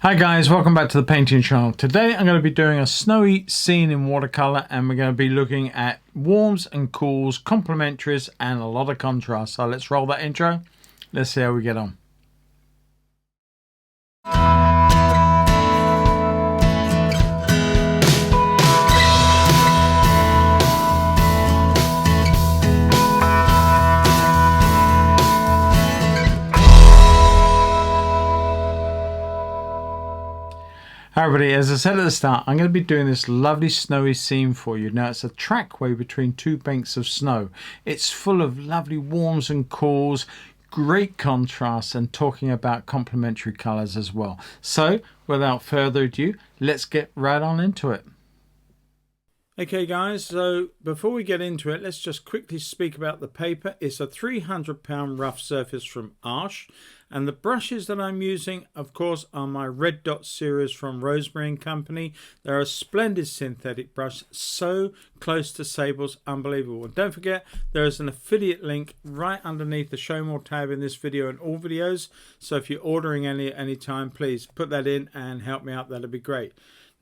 Hi guys, welcome back to the painting channel. Today I'm going to be doing a snowy scene in watercolor, and we're going to be looking at warms and cools, complementaries, and a lot of contrast. So let's roll that intro. Let's see how we get on. Hi everybody, as I said at the start, I'm going to be doing this lovely snowy scene for you. Now it's a trackway between two banks of snow. It's full of lovely warms and cools, great contrast, and talking about complementary colours as well. So without further ado, let's get right on into it. Okay guys, so before we get into it, let's just quickly speak about the paper. It's a 300-pound rough surface from Arch, and the brushes that I'm using, of course, are my Red Dot series from Rosemary & Company. They're a splendid synthetic brush, so close to Sable's, unbelievable. And don't forget, there is an affiliate link right underneath the Show More tab in this video and all videos. So if you're ordering any at any time, please put that in and help me out. That'd be great.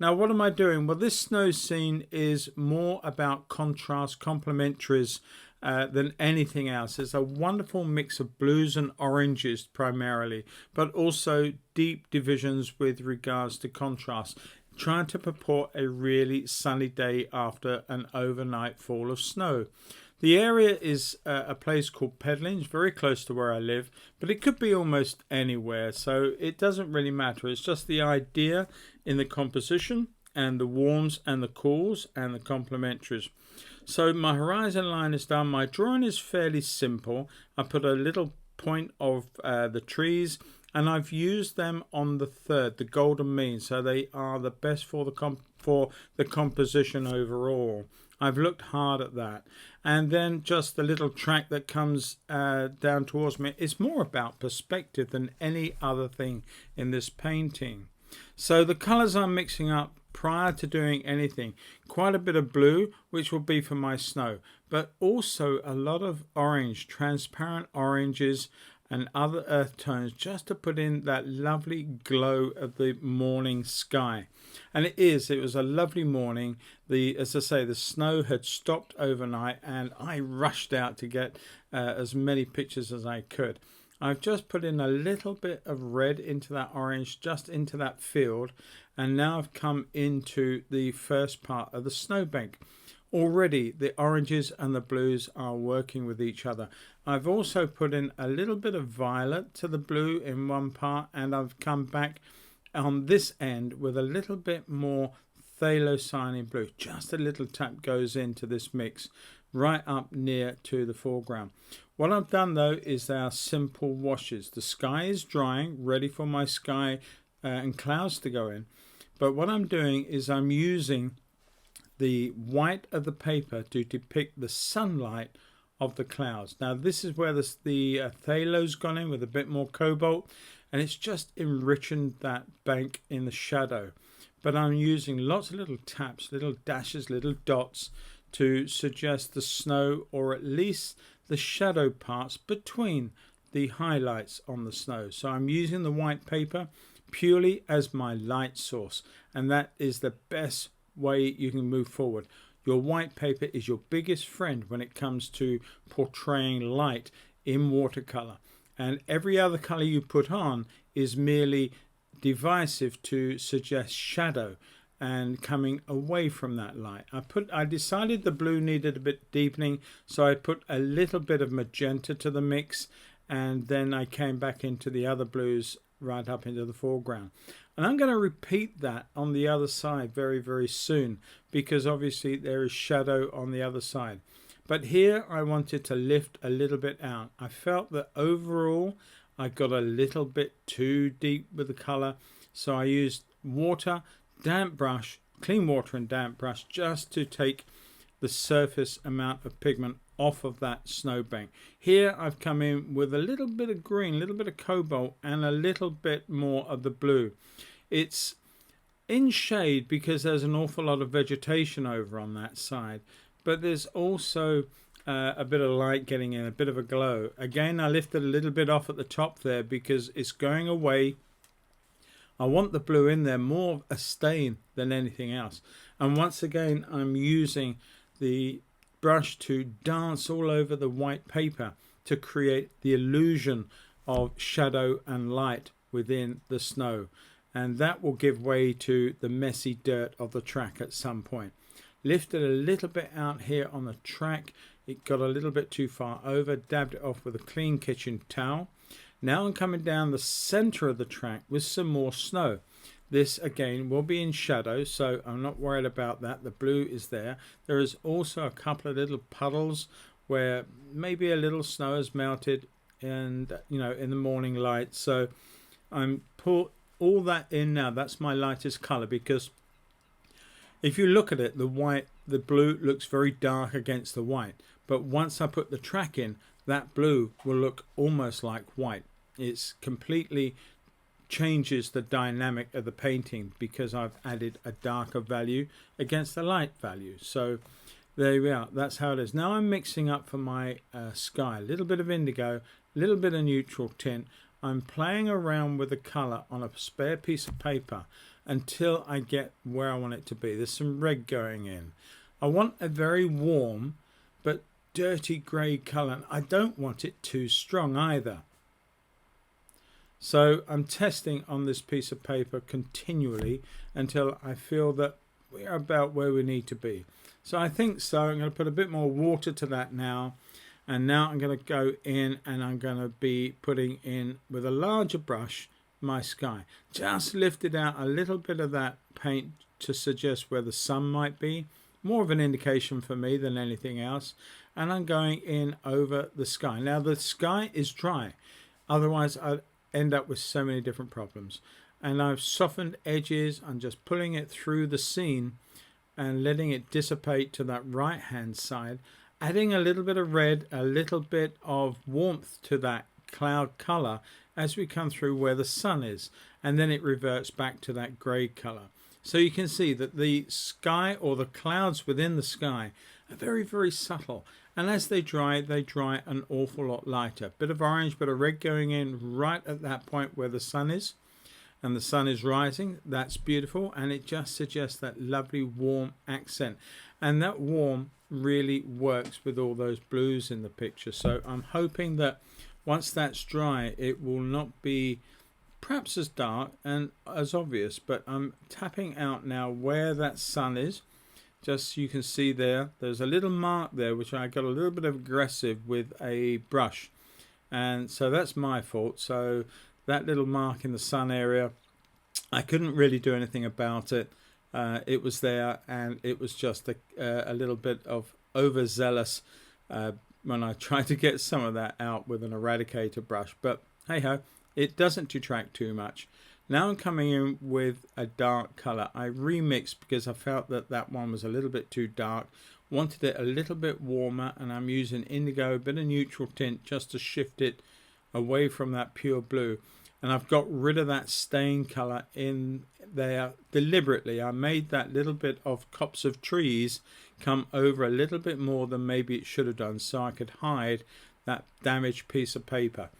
Now, what am I doing? Well, this snow scene is more about contrast, complementaries than anything else. It's a wonderful mix of blues and oranges primarily, but also deep divisions with regards to contrast, trying to purport a really sunny day after an overnight fall of snow. The area is a place called Pedling, very close to where I live, but it could be almost anywhere, so it doesn't really matter. It's just the idea in the composition and the warms and the cools and the complementaries. So my horizon line is done. My drawing is fairly simple. I put a little point of the trees, and I've used them on the third, the golden mean, so they are the best for the composition overall. I've looked hard at that. And then just the little track that comes down towards me. It's more about perspective than any other thing in this painting. So the colors I'm mixing up prior to doing anything, quite a bit of blue, which will be for my snow, but also a lot of orange, transparent oranges and other earth tones, just to put in that lovely glow of the morning sky. And it was a lovely morning. As I say, the snow had stopped overnight, and I rushed out to get as many pictures as I could. I've just put in a little bit of red into that orange, just into that field, and now I've come into the first part of the snowbank. Already the oranges and the blues are working with each other. I've also put in a little bit of violet to the blue in one part, and I've come back on this end with a little bit more phthalo cyan blue. Just a little tap goes into this mix right up near to the foreground. What I've done though is they are simple washes. The sky is drying, ready for my sky and clouds to go in. But what I'm doing is I'm using the white of the paper to depict the sunlight of the clouds. Now this is where the phthalo's gone in with a bit more cobalt, and it's just enriching that bank in the shadow. But I'm using lots of little taps, little dashes, little dots to suggest the snow, or at least the shadow parts between the highlights on the snow. So I'm using the white paper purely as my light source, and that is the best way you can move forward. Your white paper is your biggest friend when it comes to portraying light in watercolor, and every other color you put on is merely divisive to suggest shadow and coming away from that light. I decided the blue needed a bit deepening, so I put a little bit of magenta to the mix, and then I came back into the other blues right up into the foreground. And I'm going to repeat that on the other side very, very soon, because obviously there is shadow on the other side. But here I wanted to lift a little bit out. I felt that overall I got a little bit too deep with the color, so I used water, damp brush, clean water and damp brush, just to take the surface amount of pigment off of that snowbank. Here I've come in with a little bit of green, a little bit of cobalt, and a little bit more of the blue. It's in shade because there's an awful lot of vegetation over on that side, but there's also a bit of light getting in, a bit of a glow. Again, I lifted a little bit off at the top there because it's going away I want the blue in there more of a stain than anything else. And once again, I'm using the brush to dance all over the white paper to create the illusion of shadow and light within the snow, and that will give way to the messy dirt of the track at some point. Lifted a little bit out here on the track, it got a little bit too far over, dabbed it off with a clean kitchen towel. Now I'm coming down the center of the track with some more snow. This again will be in shadow, so I'm not worried about that. The blue is there. There is also a couple of little puddles where maybe a little snow has melted, and in the morning light. So I'm put all that in now. That's my lightest color, because if you look at it, the blue looks very dark against the white. But once I put the track in, that blue will look almost like white. It's completely changes the dynamic of the painting because I've added a darker value against the light value. So there we are. That's how it is. Now I'm mixing up for my sky. A little bit of indigo, a little bit of neutral tint. I'm playing around with the color on a spare piece of paper until I get where I want it to be. There's some red going in. I want a very warm but dirty grey color. I don't want it too strong either. So I'm testing on this piece of paper continually until I feel that we're about where we need to be. So I think so. I'm going to put a bit more water to that now. And now I'm going to go in and I'm going to be putting in with a larger brush my sky. Just lifted out a little bit of that paint to suggest where the sun might be. More of an indication for me than anything else. And I'm going in over the sky. Now the sky is dry. Otherwise I'd end up with so many different problems. And I've softened edges. I'm just pulling it through the scene and letting it dissipate to that right hand side, adding a little bit of red, a little bit of warmth to that cloud color as we come through where the sun is, and then it reverts back to that gray color. So you can see that the sky, or the clouds within the sky, are very, very subtle, and as they dry an awful lot lighter. Bit of orange, bit of red going in right at that point where the sun is, and the sun is rising. That's beautiful, and it just suggests that lovely warm accent, and that warm really works with all those blues in the picture. So I'm hoping that once that's dry, it will not be perhaps as dark and as obvious, but I'm tapping out now where that sun is. Just you can see there's a little mark there which I got a little bit aggressive with a brush, and so that's my fault. So that little mark in the sun area, I couldn't really do anything about it. It was there, and it was just a little bit of overzealous when I tried to get some of that out with an eradicator brush. But hey ho, it doesn't detract too much. Now I'm coming in with a dark color. I remixed because I felt that that one was a little bit too dark. Wanted it a little bit warmer, and I'm using indigo, a bit of neutral tint just to shift it away from that pure blue. And I've got rid of that stain color in there deliberately. I made that little bit of copse of trees come over a little bit more than maybe it should have done, so I could hide that damaged piece of paper.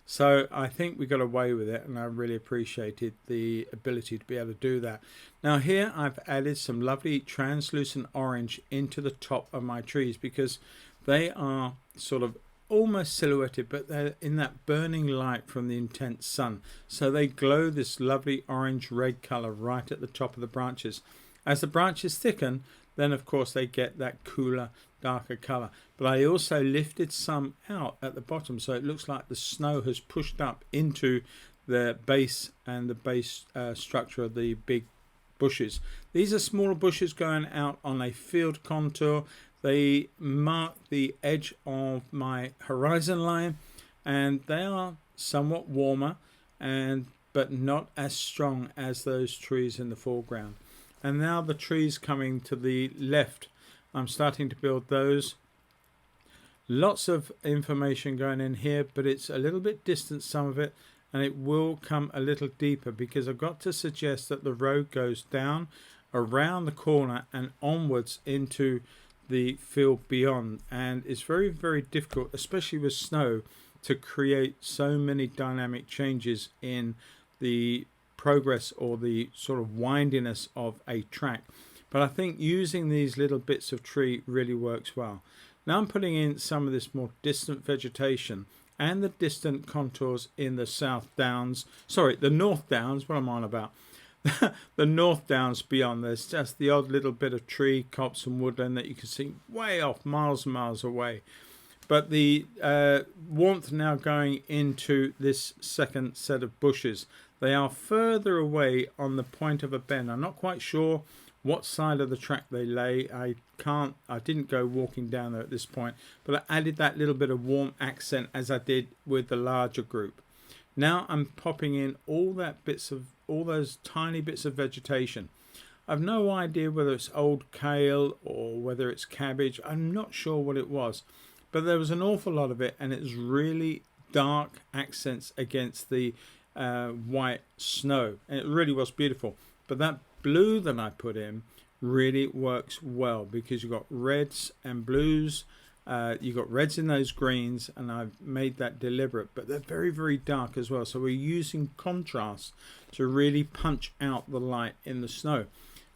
So I think we got away with it, and I really appreciated the ability to be able to do that. Now here I've added some lovely translucent orange into the top of my trees because they are sort of almost silhouetted, but they're in that burning light from the intense sun. So they glow this lovely orange red color right at the top of the branches. As the branches thicken, then of course they get that cooler, darker color. But I also lifted some out at the bottom, so it looks like the snow has pushed up into the base and the base structure of the big bushes. These are smaller bushes going out on a field contour. They mark the edge of my horizon line, and they are somewhat warmer but not as strong as those trees in the foreground. And now the trees coming to the left, I'm starting to build those. Lots of information going in here, but it's a little bit distant, some of it, and it will come a little deeper because I've got to suggest that the road goes down around the corner and onwards into the field beyond. And it's very, very difficult, especially with snow, to create so many dynamic changes in the progress or the sort of windiness of a track. But I think using these little bits of tree really works well. Now I'm putting in some of this more distant vegetation and the distant contours in the South Downs, sorry, the North Downs, what am I on about? The North Downs beyond. There's just the odd little bit of tree, copse and woodland that you can see way off, miles and miles away. But the warmth now going into this second set of bushes. They are further away on the point of a bend. I'm not quite sure what side of the track they lay. I didn't go walking down there at this point, but I added that little bit of warm accent as I did with the larger group. Now I'm popping in all those tiny bits of vegetation. I've no idea whether it's old kale or whether it's cabbage. I'm not sure what it was, but there was an awful lot of it, and it's really dark accents against the white snow, and it really was beautiful. But that blue that I put in really works well because you've got reds and blues, you've got reds in those greens, and I've made that deliberate, but they're very, very dark as well. So we're using contrast to really punch out the light in the snow.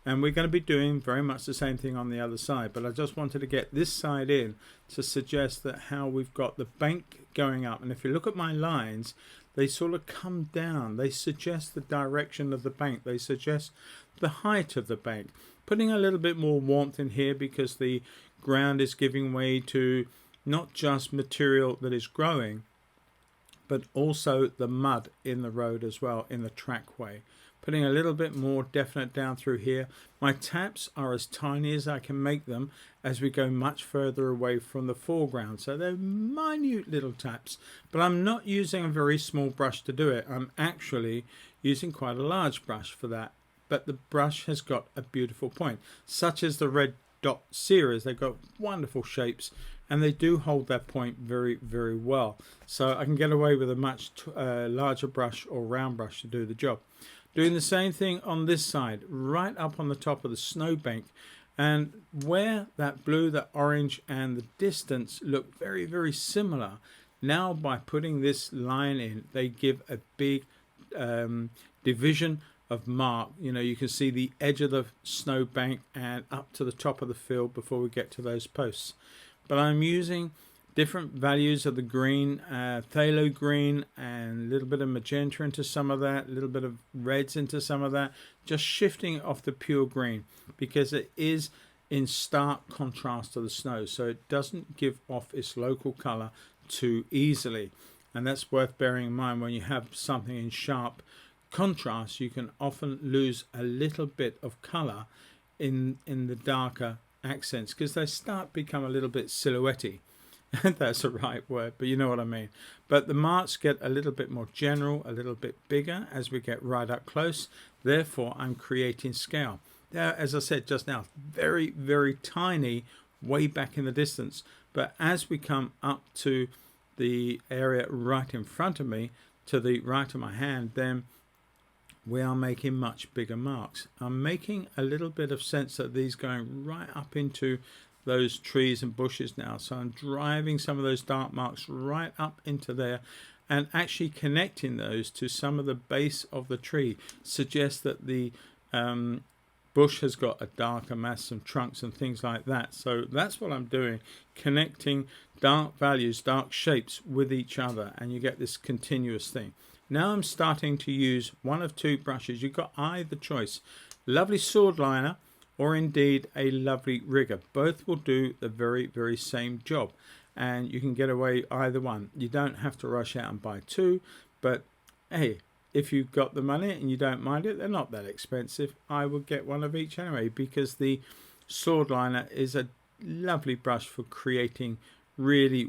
And we're going to be doing very much the same thing on the other side, but I just wanted to get this side in to suggest that how we've got the bank going up. And if you look at my lines, they sort of come down. They suggest the direction of the bank. They suggest the height of the bank. Putting a little bit more warmth in here because the ground is giving way to not just material that is growing, but also the mud in the road as well, in the trackway. Putting a little bit more definite down through here. My taps are as tiny as I can make them as we go much further away from the foreground. So they're minute little taps, but I'm not using a very small brush to do it. I'm actually using quite a large brush for that. But the brush has got a beautiful point, such as the red dot series. They've got wonderful shapes, and they do hold that point very, very well. So I can get away with a much larger brush or round brush to do the job. Doing the same thing on this side, right up on the top of the snowbank, and where that blue, that orange, and the distance look very, very similar. Now by putting this line in, they give a big division of mark. You know, you can see the edge of the snowbank and up to the top of the field before we get to those posts. But I'm using different values of the green, phthalo green, and a little bit of magenta into some of that, a little bit of reds into some of that, just shifting off the pure green because it is in stark contrast to the snow, so it doesn't give off its local color too easily. And that's worth bearing in mind. When you have something in sharp contrast, you can often lose a little bit of color in the darker accents because they start to become a little bit silhouette-y. That's the right word, but you know what I mean. But the marks get a little bit more general, a little bit bigger as we get right up close. Therefore, I'm creating scale. Now, as I said just now, very, very tiny way back in the distance. But as we come up to the area right in front of me, to the right of my hand, then we are making much bigger marks. I'm making a little bit of sense that these going right up into those trees and bushes now. So I'm driving some of those dark marks right up into there and actually connecting those to some of the base of the tree. Suggests that the bush has got a darker mass, some trunks and things like that. So that's what I'm doing, connecting dark values, dark shapes with each other, and you get this continuous thing. Now I'm starting to use one of two brushes. You've got either choice, lovely sword liner or indeed a lovely rigger. Both will do the very, very same job, and you can get away either one. You don't have to rush out and buy two, but hey, if you've got the money and you don't mind it, they're not that expensive. I would get one of each anyway, because the sword liner is a lovely brush for creating really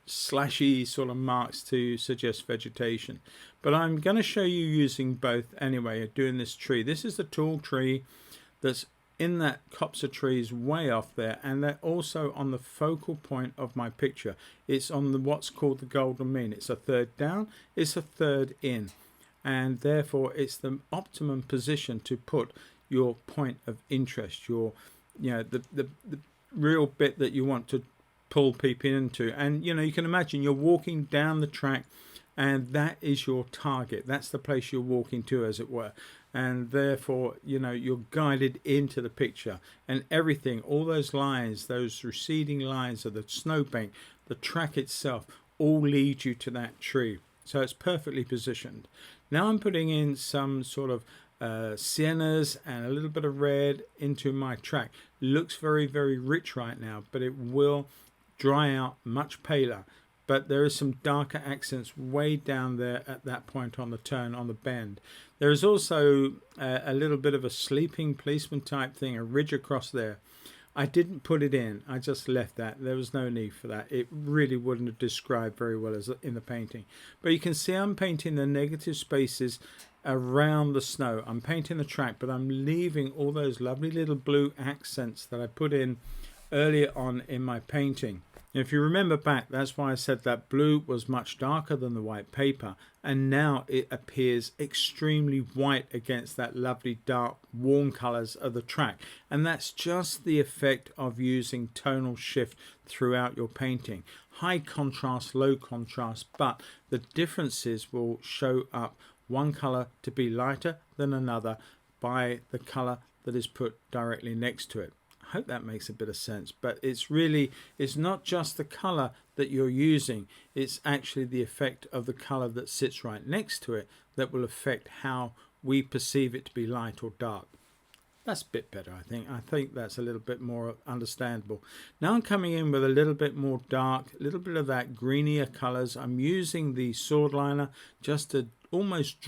slashy sort of marks to suggest vegetation. But I'm going to show you using both anyway, doing this tree. This is the tall tree that's in that copse of trees way off there, and they're also on the focal point of my picture. It's on the what's called the golden mean. It's a third down, it's a third in, and therefore it's the optimum position to put your point of interest, your, you know, the real bit that you want to pull people into. And you know, you can imagine you're walking down the track and that is your target. That's the place you're walking to, as it were. And therefore, you know, you're guided into the picture, and everything, all those lines, those receding lines of the snowbank, the track itself, all lead you to that tree. So it's perfectly positioned. Now I'm putting in some sort of siennas and a little bit of red into my track. Looks very, very rich right now, but it will dry out much paler. But there is some darker accents way down there at that point on the turn, on the bend. There is also a little bit of a sleeping policeman type thing, a ridge across there. I didn't put it in, I just left that. There was no need for that. It really wouldn't have described very well as in the painting. But you can see I'm painting the negative spaces around the snow. I'm painting the track, but I'm leaving all those lovely little blue accents that I put in earlier on in my painting. If you remember back, that's why I said that blue was much darker than the white paper, and now it appears extremely white against that lovely dark warm colors of the track. And that's just the effect of using tonal shift throughout your painting. High contrast, low contrast, but the differences will show up, one color to be lighter than another by the color that is put directly next to it. I hope that makes a bit of sense, but it's not just the color that you're using, it's actually the effect of the color that sits right next to it that will affect how we perceive it to be light or dark. That's a bit better, I think. I think that's a little bit more understandable. Now I'm coming in with a little bit more dark, a little bit of that greenier colors. I'm using the sword liner just to almost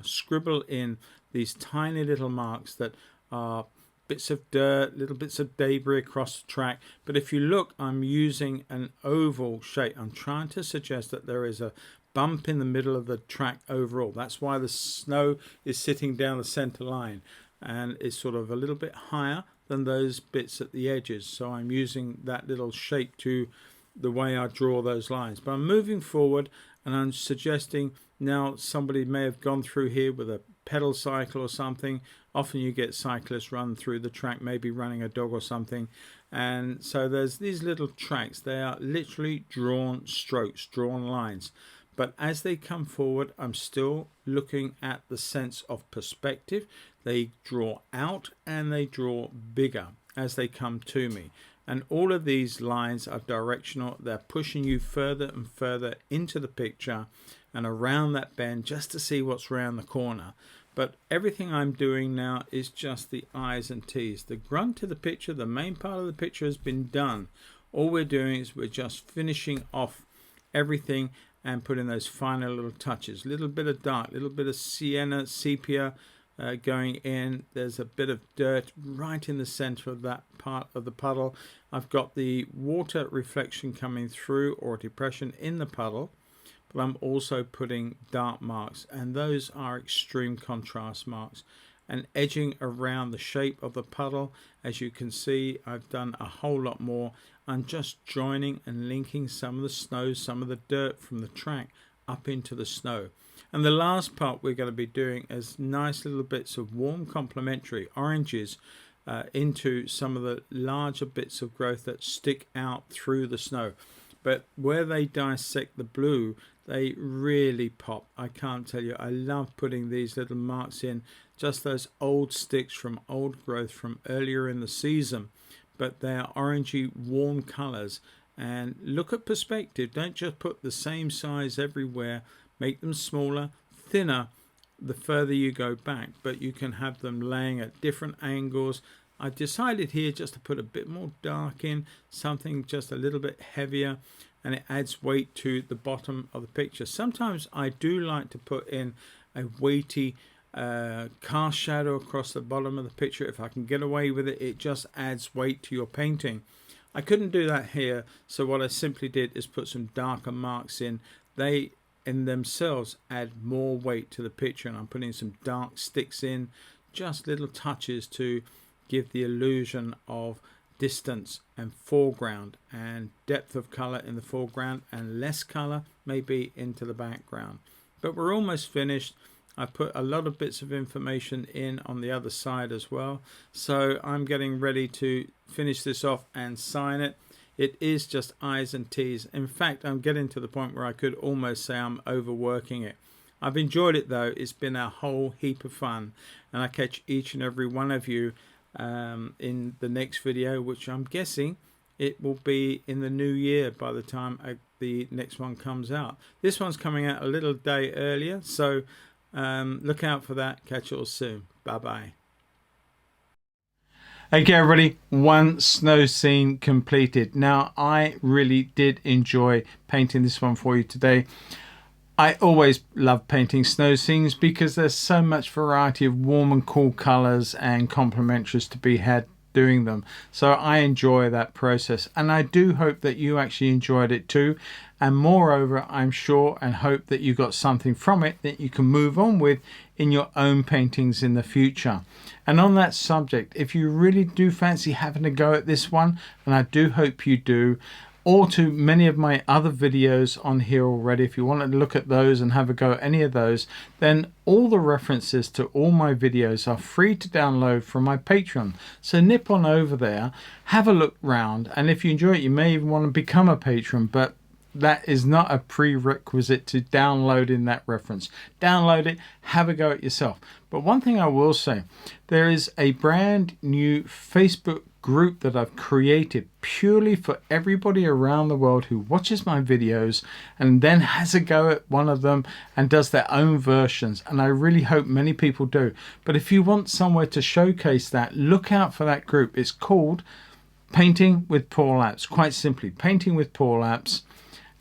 scribble in these tiny little marks that are bits of dirt, little bits of debris across the track. But if you look, I'm using an oval shape. I'm trying to suggest that there is a bump in the middle of the track overall. That's why the snow is sitting down the center line and it's sort of a little bit higher than those bits at the edges. So I'm using that little shape to the way I draw those lines. But I'm moving forward and I'm suggesting now somebody may have gone through here with a pedal cycle or something. Often you get cyclists run through the track, maybe running a dog or something. And so there's these little tracks. They are literally drawn strokes, drawn lines. But as they come forward, I'm still looking at the sense of perspective. They draw out and they draw bigger as they come to me. And all of these lines are directional. They're pushing you further and further into the picture and around that bend just to see what's around the corner. But everything I'm doing now is just the I's and T's. The grunt of the picture, the main part of the picture has been done. All we're doing is we're just finishing off everything and putting those final little touches. Little bit of dark, little bit of sienna, sepia going in. There's a bit of dirt right in the center of that part of the puddle. I've got the water reflection coming through or depression in the puddle. But I'm also putting dark marks, and those are extreme contrast marks, and edging around the shape of the puddle. As you can see, I've done a whole lot more. I'm just joining and linking some of the snow, some of the dirt from the track up into the snow. And the last part we're going to be doing is nice little bits of warm complementary oranges into some of the larger bits of growth that stick out through the snow. But where they dissect the blue, they really pop. I can't tell you. I love putting these little marks in, just those old sticks from old growth from earlier in the season. But they are orangey, warm colors. And look at perspective. Don't just put the same size everywhere. Make them smaller, thinner, the further you go back. But you can have them laying at different angles. I decided here just to put a bit more dark in, something just a little bit heavier, and it adds weight to the bottom of the picture. Sometimes I do like to put in a weighty cast shadow across the bottom of the picture. If I can get away with it, it just adds weight to your painting. I couldn't do that here, so what I simply did is put some darker marks in. They in themselves add more weight to the picture, and I'm putting some dark sticks in, just little touches to give the illusion of distance and foreground and depth of color in the foreground and less color maybe into the background. But we're almost finished. I put a lot of bits of information in on the other side as well, so I'm getting ready to finish this off and sign it. It is just I's and T's. In fact, I'm getting to the point where I could almost say I'm overworking it. I've enjoyed it though. It's been a whole heap of fun, and I catch each and every one of you in the next video, which I'm guessing it will be in the new year by the time the next one comes out. This one's coming out a little day earlier, so look out for that. Catch you all soon. Bye bye. Okay everybody, one snow scene completed. Now I really did enjoy painting this one for you today. I always love painting snow scenes because there's so much variety of warm and cool colors and complementaries to be had doing them. So I enjoy that process, and I do hope that you actually enjoyed it too. And moreover, I'm sure and hope that you got something from it that you can move on with in your own paintings in the future. And on that subject, if you really do fancy having a go at this one, and I do hope you do, or to many of my other videos on here already, if you want to look at those and have a go at any of those, then all the references to all my videos are free to download from my Patreon. So nip on over there, have a look round, and if you enjoy it, you may even want to become a patron, but that is not a prerequisite to downloading that reference. Download it, have a go at yourself. But one thing I will say, there is a brand new Facebook group that I've created purely for everybody around the world who watches my videos and then has a go at one of them and does their own versions, and I really hope many people do. But if you want somewhere to showcase that, look out for that group. It's called Painting with Paul Apps. Quite simply, Painting with Paul Apps,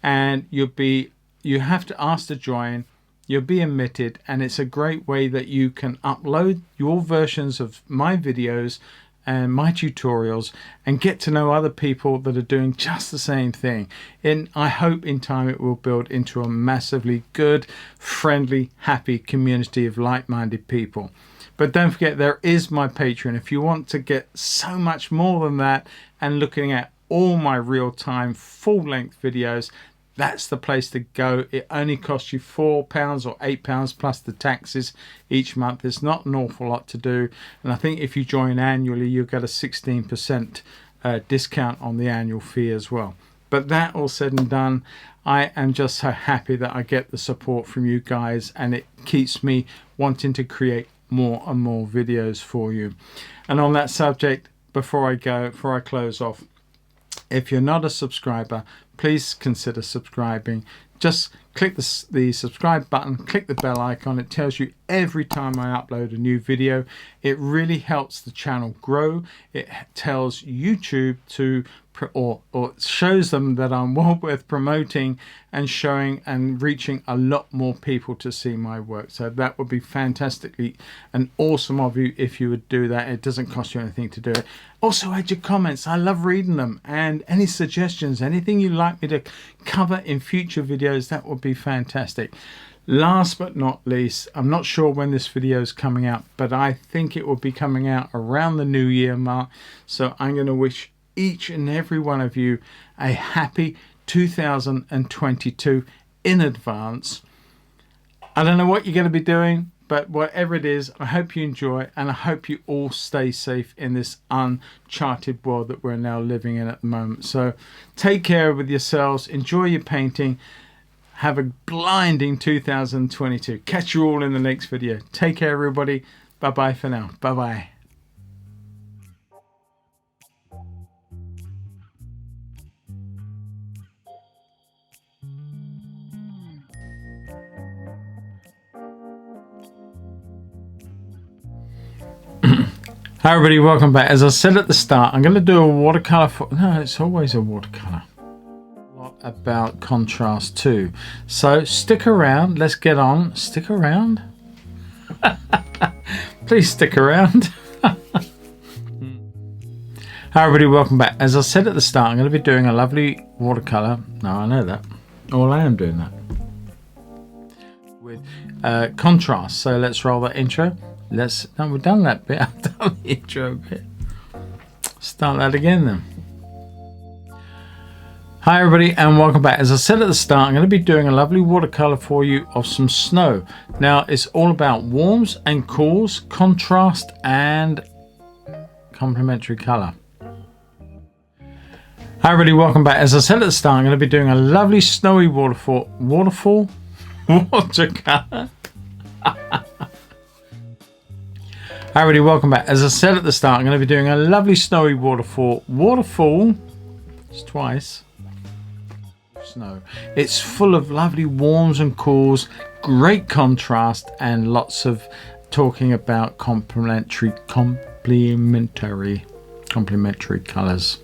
and you have to ask to join. You'll be admitted, and it's a great way that you can upload your versions of my videos and my tutorials and get to know other people that are doing just the same thing. And I hope in time it will build into a massively good, friendly, happy community of like-minded people. But don't forget, there is my Patreon. If you want to get so much more than that and looking at all my real-time full-length videos, that's the place to go. It only costs you £4 or £8 plus the taxes each month. It's not an awful lot to do, and I think if you join annually you'll get a 16% discount on the annual fee as well. But that all said and done, I am just so happy that I get the support from you guys, and it keeps me wanting to create more and more videos for you. And on that subject, before I close off, if you're not a subscriber, please consider subscribing. Just click the subscribe button, click the bell icon. It tells you every time I upload a new video. It really helps the channel grow. It tells YouTube to or shows them that I'm well worth promoting and showing and reaching a lot more people to see my work. So that would be fantastically and awesome of you if you would do that. It doesn't cost you anything to do it. Also add your comments. I love reading them, and any suggestions, anything you'd like me to cover in future videos, that would be fantastic. Last but not least, I'm not sure when this video is coming out, but I think it will be coming out around the new year mark. So I'm going to wish each and every one of you a happy 2022 in advance. I don't know what you're going to be doing, but whatever it is, I hope you enjoy, and I hope you all stay safe in this uncharted world that we're now living in at the moment. So take care with yourselves, enjoy your painting, have a blinding 2022. Catch you all in the next video. Take care everybody. Bye bye for now. Bye bye. Hi everybody, welcome back. As I said at the start, I'm going to do a watercolor no, it's always a watercolor. A lot about contrast too. So stick around, let's get on. Stick around. Please stick around. Hi everybody, welcome back. As I said at the start, I'm going to be doing a lovely watercolor. No, I know that. Well, I am doing that. With contrast. So let's roll that intro. No, we've done that bit. I've done the intro bit. Start that again then. Hi everybody and welcome back. As I said at the start, I'm going to be doing a lovely watercolor for you of some snow. Now it's all about warms and cools, contrast and complementary color. Hi everybody, welcome back. As I said at the start, I'm going to be doing a lovely snowy watercolour. Hi everybody, welcome back. As I said at the start, I'm going to be doing a lovely snowy waterfall. It's twice. Snow. It's full of lovely warms and cools, great contrast, and lots of talking about complementary colours.